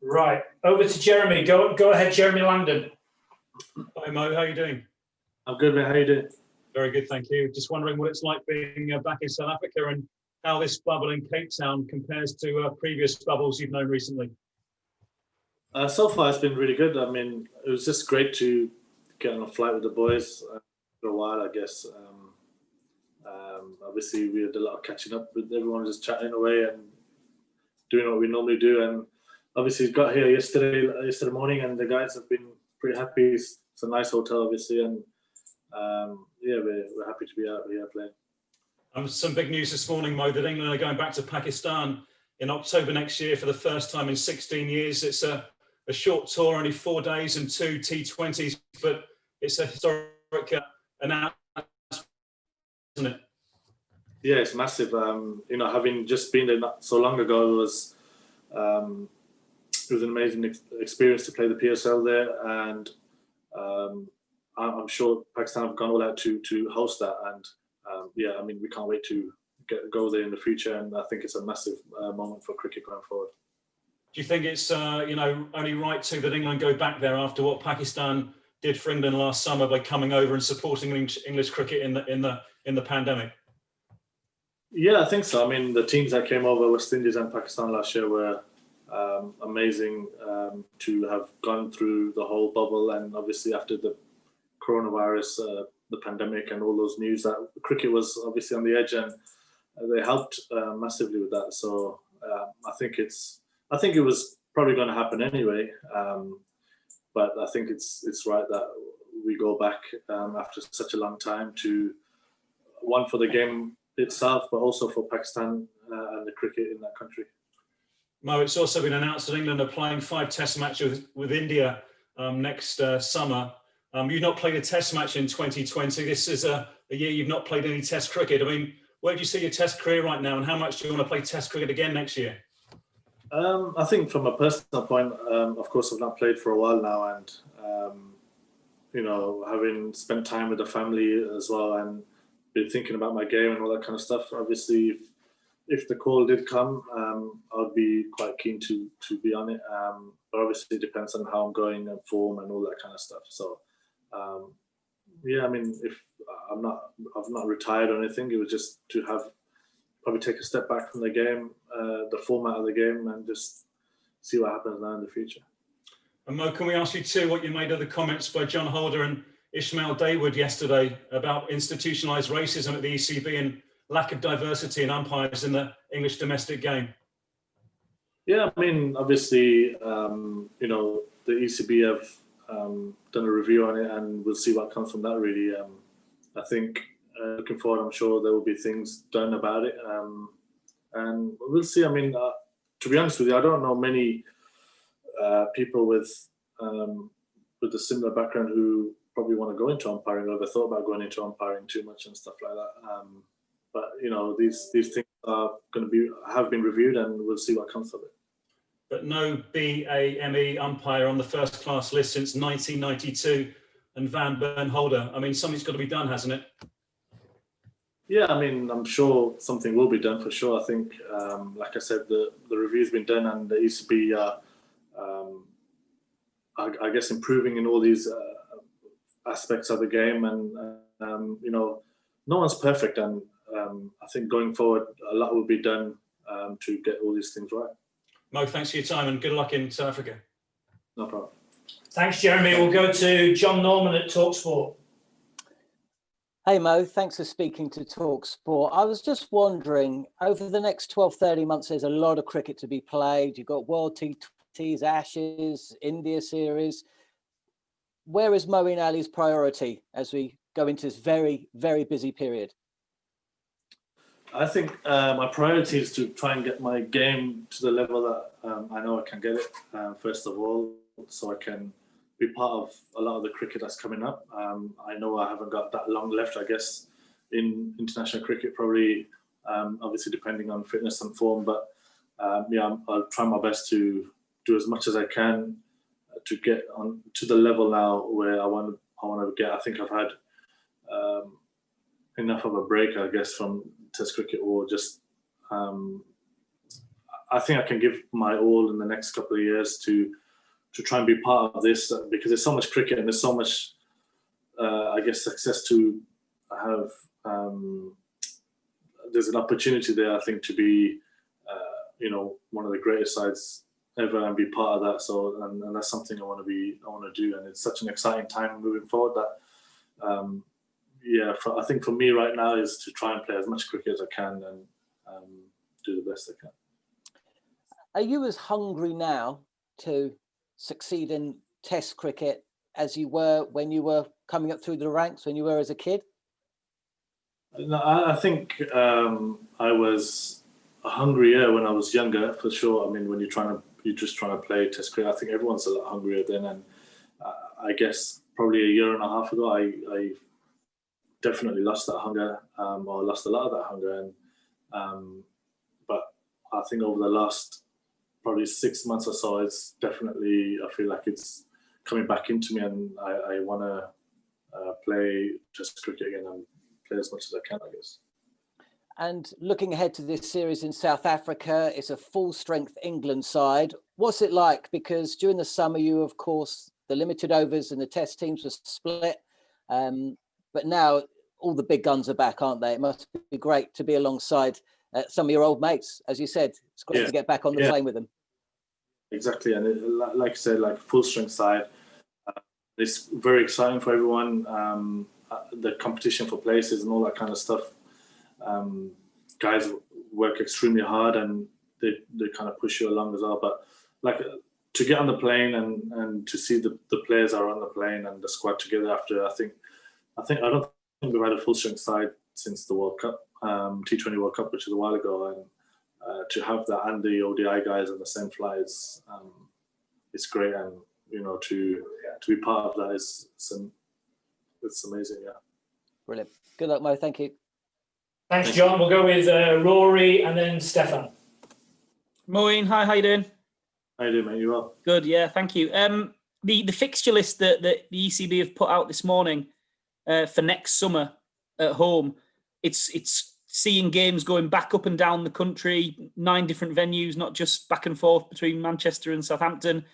Right, over to Jeremy. Go ahead, Jeremy Langdon. Hi Mo, how are you doing? I'm good, man. How you doing? Very good, thank you. Just wondering what it's like being back in South Africa and how this bubble in Cape Town compares to previous bubbles you've known recently. So far, it's been really good. I mean, it was just great to get on a flight with the boys for a while, I guess. Obviously, we had a lot of catching up with everyone, just chatting away and doing what we normally do. And obviously, got here yesterday morning, and the guys have been pretty happy. It's a nice hotel, obviously, and yeah, we're happy to be out here playing. Some big news this morning, Mo, that England are going back to Pakistan in October next year for the first time in 16 years. It's a short tour, only 4 days and 2 T20s, but it's a historic announcement, isn't it? Yeah, it's massive. You know, having just been there not so long ago, it was an amazing experience to play the PSL there, and I'm sure Pakistan have gone all out to host that. And yeah, I mean, we can't wait to go there in the future, and I think it's a massive moment for cricket going forward. Do you think it's you know, only right too that England go back there after what Pakistan did for England last summer by coming over and supporting English cricket in the pandemic? Yeah, I think so. I mean, the teams that came over, West Indies and Pakistan last year, were amazing to have gone through the whole bubble, and obviously after the coronavirus, the pandemic, and all those news that cricket was obviously on the edge, and they helped massively with that. So I think it was probably going to happen anyway, but I think it's right that we go back after such a long time to one for the game itself, but also for Pakistan and the cricket in that country. Mo, it's also been announced that England are playing 5 Test matches with India next summer. You've not played a Test match in 2020. This is a year you've not played any Test cricket. I mean, where do you see your Test career right now, and how much do you want to play Test cricket again next year? I think from a personal point, of course, I've not played for a while now, and you know, having spent time with the family as well, and been thinking about my game and all that kind of stuff. Obviously, if the call did come, I'd be quite keen to be on it. But obviously, it depends on how I'm going and form and all that kind of stuff. So, yeah, I mean, if I've not retired or anything, it was just to probably take a step back from the game, the format of the game, and just see what happens now in the future. And Mo, can we ask you too what you made of the comments by John Holder and Ishmael Dawood yesterday about institutionalised racism at the ECB and lack of diversity in umpires in the English domestic game? Yeah, I mean, obviously, you know, the ECB have done a review on it, and we'll see what comes from that, really. I think looking forward, I'm sure there will be things done about it, and we'll see. I mean, to be honest with you, I don't know many people with a similar background who probably want to go into umpiring or ever thought about going into umpiring too much and stuff like that. But you know, these things are going to have been reviewed, and we'll see what comes of it. But no BAME umpire on the first class list since 1992, and Van Bernholder. I mean, something's got to be done, hasn't it? Yeah, I mean, I'm sure something will be done for sure. I think, like I said, the review's been done, and the ECB are, I guess, improving in all these aspects of the game. And you know, no one's perfect, and I think going forward, a lot will be done to get all these things right. Mo, thanks for your time, and good luck in South Africa. No problem. Thanks, Jeremy. We'll go to John Norman at TalkSport. Hey Mo, thanks for speaking to TalkSport. I was just wondering, over the next 12-30 months, there's a lot of cricket to be played. You've got World T20s, Ashes, India series. Where is Moeen Ali's priority as we go into this very, very busy period? I think my priority is to try and get my game to the level that I know I can get it, first of all, so I can be part of a lot of the cricket that's coming up. I know I haven't got that long left, I guess, in international cricket, probably, obviously depending on fitness and form, but yeah, I'll try my best to do as much as I can to get on to the level now where I want to get. I think I've had enough of a break, I guess, from Test cricket, or just I think I can give my all in the next couple of years to try and be part of this, because there's so much cricket and there's so much, I guess, success to have. There's an opportunity there, I think, to be, one of the greatest sides ever and be part of that. So, and that's something I want to do. And it's such an exciting time moving forward that, I think for me right now is to try and play as much cricket as I can and do the best I can. Are you as hungry now to succeed in Test cricket as you were when you were coming up through the ranks, when you were as a kid? No, I think I was hungrier when I was younger, for sure. I mean, when you're just trying to play Test cricket, I think everyone's a lot hungrier then. And I guess probably a year and a half ago, I definitely lost that hunger, or lost a lot of that hunger. And but I think over the last probably 6 months or so, it's definitely, I feel like it's coming back into me, and I want to play Test cricket again and play as much as I can, I guess. And looking ahead to this series in South Africa, it's a full-strength England side. What's it like? Because during the summer, of course, the limited overs and the Test teams were split. But now all the big guns are back, aren't they? It must be great to be alongside some of your old mates. As you said, it's great to get back on the plane with them. Exactly. And like I said, like full-strength side, it's very exciting for everyone. The competition for places and all that kind of stuff. Guys work extremely hard and they kind of push you along as well. But like to get on the plane and to see the players are on the plane and the squad together after, I don't think we've had a full strength side since the World Cup, T20 World Cup, which was a while ago. And to have that and the ODI guys on the same flight is it's great. And to be part of that it's amazing. Yeah. Brilliant. Good luck, Mo. Thank you. Thanks, John. We'll go with Rory and then Stefan. Moeen, hi, how you doing? How you doing, mate? You well? Good, yeah, thank you. The fixture list that the ECB have put out this morning for next summer at home, it's seeing games going back up and down the country, 9 different venues, not just back and forth between Manchester and Southampton.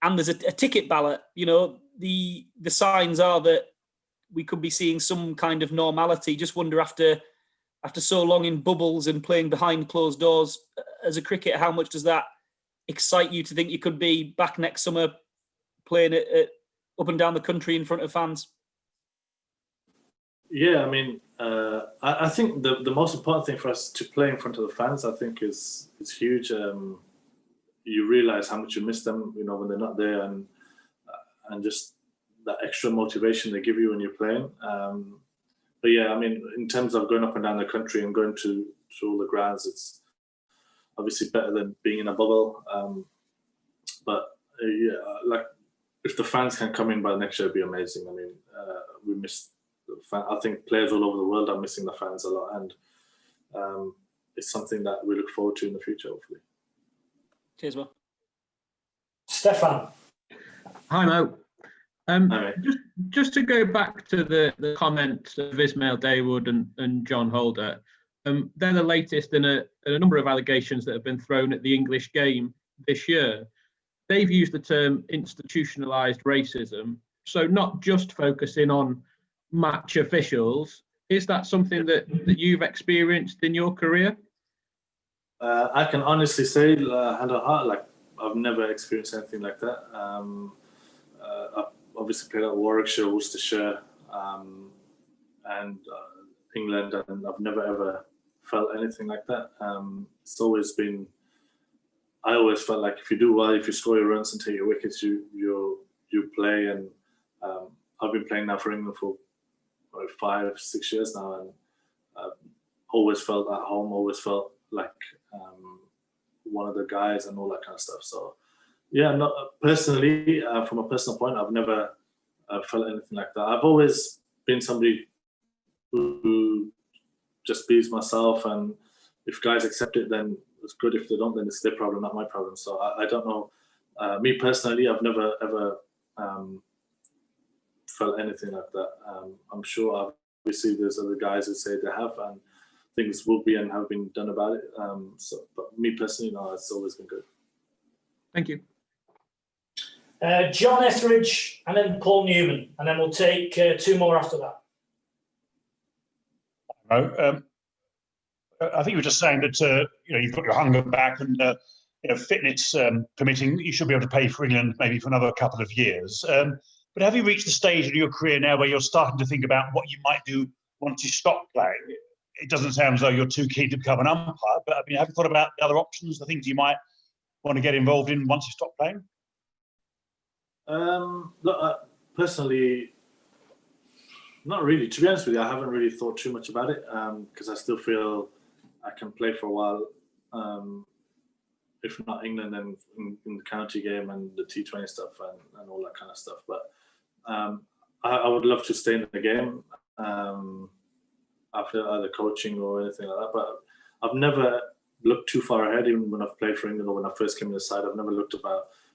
And there's a ticket ballot. The signs are that we could be seeing some kind of normality. Just wonder after so long in bubbles and playing behind closed doors as a cricketer, how much does that excite you to think you could be back next summer playing it up and down the country in front of fans? Yeah, I mean, I think the most important thing for us to play in front of the fans, I think, is huge. You realise how much you miss them, when they're not there, and just that extra motivation they give you when you're playing. But yeah, I mean, in terms of going up and down the country and going to all the grounds, it's obviously better than being in a bubble. But yeah, like if the fans can come in by next year, it'd be amazing. I mean, we miss the fan. I think players all over the world are missing the fans a lot, and it's something that we look forward to in the future, hopefully. Cheers, Will. Stefan. Hi, Mo. Just to go back to the comments of Ismail Dawood and John Holder, they're the latest in a number of allegations that have been thrown at the English game this year. They've used the term institutionalised racism, so not just focusing on match officials. Is that something that you've experienced in your career? I can honestly say, hand on heart, like I've never experienced anything like that. I've obviously played at Warwickshire, Worcestershire, and England, and I've never ever felt anything like that. It's always been. I always felt like if you do well, if you score your runs and take your wickets, you play. And I've been playing now for England for 5-6 years now, and I've always felt at home. Always felt like one of the guys and all that kind of stuff. So. Yeah, not personally, from a personal point, I've never felt anything like that. I've always been somebody who just bees myself, and if guys accept it, then it's good. If they don't, then it's their problem, not my problem. So I don't know. Me personally, I've never ever felt anything like that. I'm sure obviously there's other guys who say they have, and things will be and have been done about it. But me personally, no, it's always been good. Thank you. John Etheridge and then Paul Newman, and then we'll take two more after that. I think you were just saying that you've got your hunger back, and fitness permitting, you should be able to play for England maybe for another couple of years. But have you reached the stage in your career now where you're starting to think about what you might do once you stop playing? It doesn't sound as though you're too keen to become an umpire, but I mean, have you thought about the other options, the things you might want to get involved in once you stop playing? Look, personally, not really. To be honest with you, I haven't really thought too much about it because I still feel I can play for a while. If not England, then in the county game and the T20 stuff and all that kind of stuff. But I would love to stay in the game after either coaching or anything like that. But I've never looked too far ahead, even when I've played for England or when I first came to the side. I've never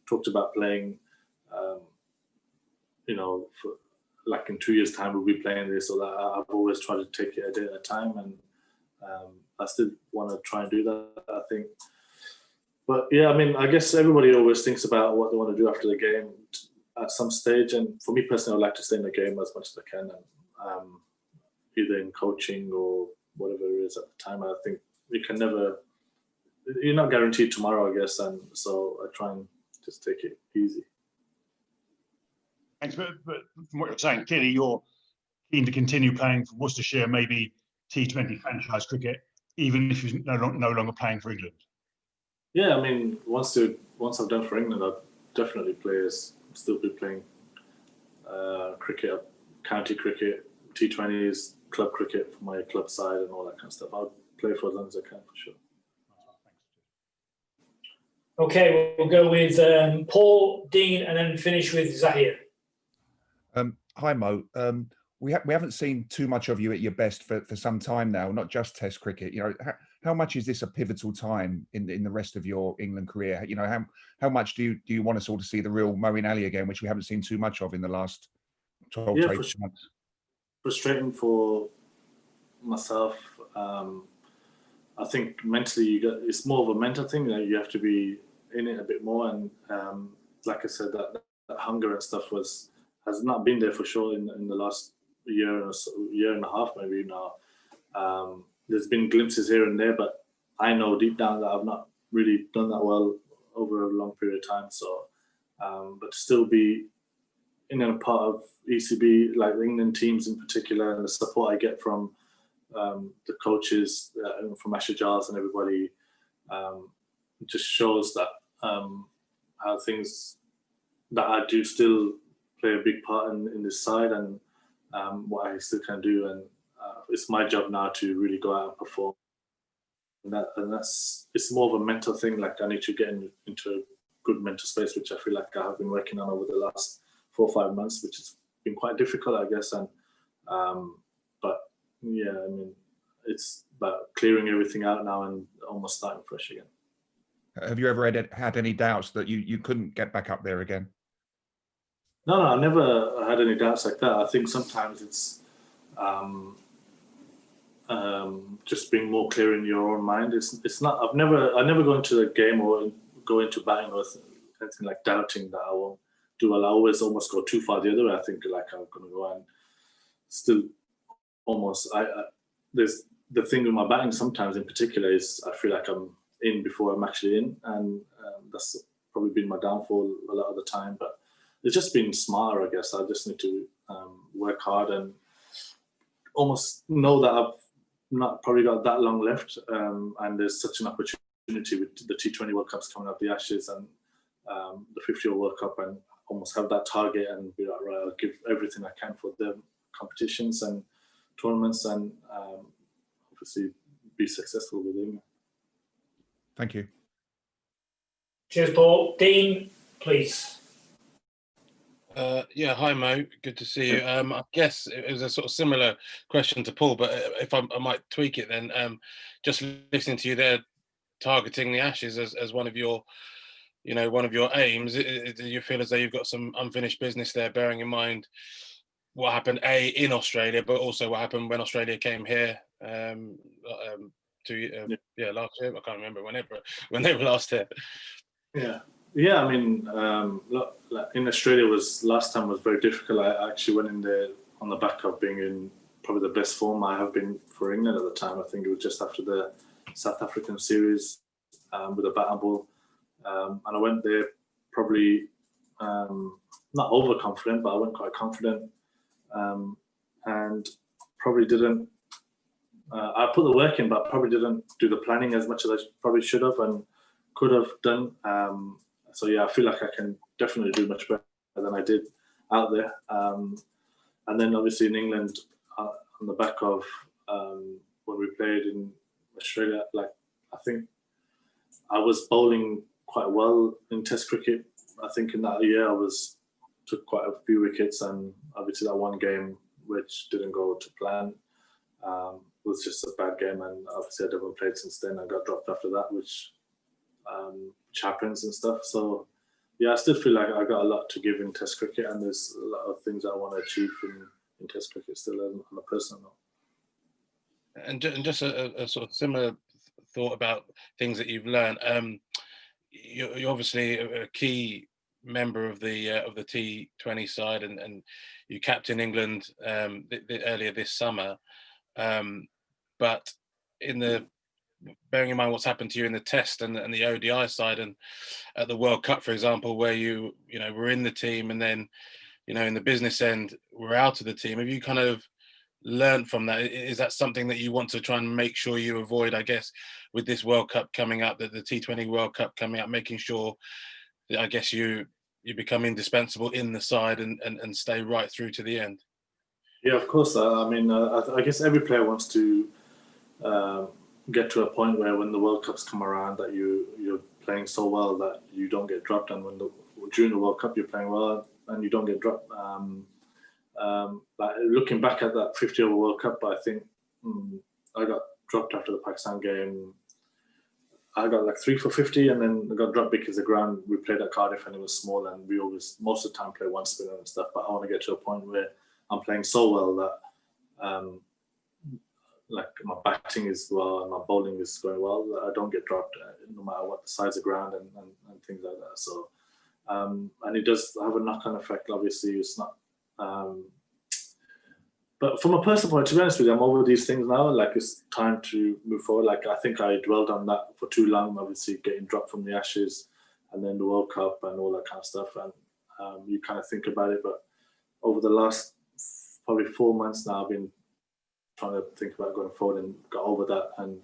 talked about playing. For, like in 2 years' time, we'll be playing this or that. I've always tried to take it a day at a time, and I still want to try and do that, I think. But yeah, I mean, I guess everybody always thinks about what they want to do after the game at some stage. And for me personally, I'd like to stay in the game as much as I can, and either in coaching or whatever it is at the time. I think you're not guaranteed tomorrow, I guess. And so I try and just take it easy. Thanks, but from what you're saying, clearly you're keen to continue playing for Worcestershire, maybe T20 franchise cricket, even if you're no longer playing for England. Yeah, I mean, once I've done for England, I'll definitely still be playing cricket, county cricket, T20s, club cricket for my club side and all that kind of stuff. I'll play for as long as I can, for sure. Okay, we'll go with Paul, Dean, and then finish with Zahir. Hi, Mo. We haven't seen too much of you at your best for some time now, not just Test cricket. How much is this a pivotal time in the rest of your England career? How much do you want us all to see the real Moeen Ali again, which we haven't seen too much of in the last 12 to 18 months? Frustrating for myself. I think mentally, it's more of a mental thing. You have to be in it a bit more, and like I said, that hunger and stuff has not been there for sure in the last year and a half maybe now. There's been glimpses here and there, but I know deep down that I've not really done that well over a long period of time. So, but to still be in a part of ECB, like the England teams in particular, and the support I get from the coaches, from Asher Giles and everybody, just shows that how things that I do still play a big part in this side, and what I still can do. And it's my job now to really go out and perform. And it's more of a mental thing. Like I need to get into a good mental space, which I feel like I have been working on over the last 4 or 5 months, which has been quite difficult, I guess. And but yeah, I mean, it's about clearing everything out now and almost starting fresh again. Have you ever had any doubts that you couldn't get back up there again? No, I never had any doubts like that. I think sometimes it's just being more clear in your own mind. It's not. I never go into the game or go into batting or anything like doubting that I won't do well. I always almost go too far the other way. I think like I'm going to go and still almost. There's the thing with my batting sometimes in particular is I feel like I'm in before I'm actually in, and that's probably been my downfall a lot of the time. But it's just been smarter, I guess. I just need to work hard and almost know that I've not probably got that long left, and there's such an opportunity with the T20 World Cups coming up, the Ashes and the 50-year World Cup, and almost have that target and be like, right, I'll give everything I can for the competitions and tournaments, and obviously be successful with them. Thank you. Cheers, Paul. Dean, please. Yeah, hi Mo, good to see you. I guess it was a sort of similar question to Paul, but if I might tweak it then, just listening to you there, targeting the Ashes as one of your, one of your aims. Do you feel as though you've got some unfinished business there, bearing in mind what happened in Australia, but also what happened when Australia came here last year. I can't remember when they were last here. Yeah. I mean, look, like in Australia last time was very difficult. I actually went in there on the back of being in probably the best form I have been for England at the time. I think it was just after the South African series with a bat and ball, and I went there probably not overconfident, but I went quite confident, and probably didn't. I put the work in, but probably didn't do the planning as much as I probably should have and could have done. So yeah, I feel like I can definitely do much better than I did out there. And then obviously in England, on the back of when we played in Australia, like I think I was bowling quite well in Test cricket. I think in that year took quite a few wickets, and obviously that one game which didn't go to plan was just a bad game, and obviously I haven't played since then. I got dropped after that, which happens and stuff. So yeah, I still feel like I got a lot to give in Test cricket, and there's a lot of things I want to achieve in Test cricket still on a personal note. And just a sort of similar thought about things that you've learned. You're obviously a key member of the T20 side, and you captain England earlier this summer. But bearing in mind what's happened to you in the Test and the ODI side, and at the World Cup, for example, where you were in the team, and then in the business end were out of the team. Have you kind of learned from that? Is that something that you want to try and make sure you avoid, I guess, with this World Cup coming up, the T20 World Cup coming up, making sure that I guess you become indispensable in the side and stay right through to the end? Yeah, of course. I mean, I guess every player wants to get to a point where when the World Cups come around that you're playing so well that you don't get dropped, and during the World Cup you're playing well and you don't get dropped. Like looking back at that 50-over World Cup, I think I got dropped after the Pakistan game. I got like 3 for 50, and then I got dropped because the ground we played at Cardiff and it was small, and we always most of the time play one spinner and stuff. But I want to get to a point where I'm playing so well that like my batting is well and my bowling is going well, that I don't get dropped no matter what the size of ground and things like that. So and it does have a knock-on effect. Obviously, it's not. But from a personal point, to be honest with you, I'm over these things now. Like it's time to move forward. Like I think I dwelled on that for too long. Obviously, getting dropped from the Ashes, and then the World Cup and all that kind of stuff. And you kind of think about it. But over the last probably 4 months now, I've been trying to think about going forward and got over that. And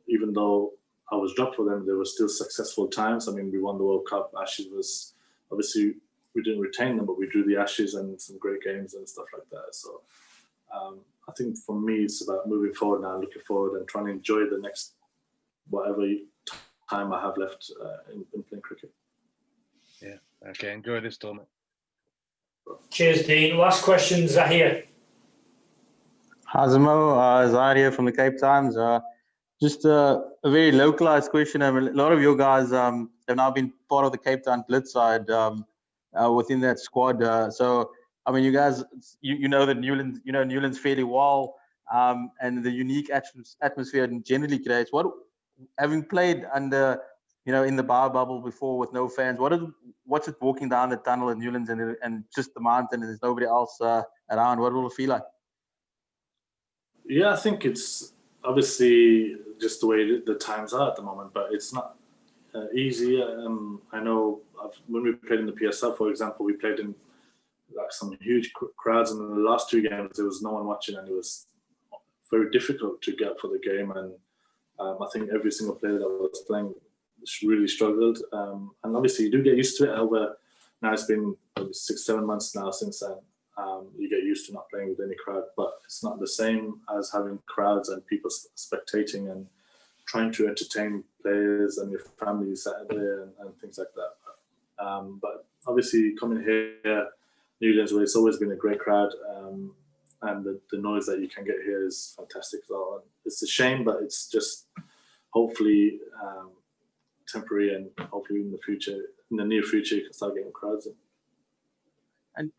even though I was dropped for them, there were still successful times. I mean, we won the World Cup. Ashes was obviously we didn't retain them, but we drew the Ashes and some great games and stuff like that. So. I think for me, it's about moving forward now, looking forward and trying to enjoy the next whatever time I have left in playing cricket. Yeah, okay, enjoy this tournament. Cheers, Dean. Last question, Zahir. Hi, Zamo. Zahir here from the Cape Times. Just a very localized question. I mean, a lot of your guys have now been part of the Cape Town Blitz side within that squad. So, I mean, you guys, you know that Newlands, Newlands fairly well, and the unique atmosphere it generally creates. Having played under, in the bar bubble before with no fans, what's it walking down the tunnel at Newlands and just the mountain and there's nobody else around? What will it feel like? Yeah, I think it's obviously just the way the times are at the moment, but it's not easy. I know when we played in the PSL, for example, we played in like some huge crowds, and in the last 2 games there was no one watching, and it was very difficult to get for the game. And I think every single player that was playing really struggled. And obviously you do get used to it. However, now it's been 6-7 months now since then. You get used to not playing with any crowd, but it's not the same as having crowds and people spectating and trying to entertain players and your family sat there and things like that. But obviously coming here, Newlands, where it's always been a great crowd, and the noise that you can get here is fantastic as well. And it's a shame, but it's just hopefully temporary, and hopefully in the near future, you can start getting crowds in. And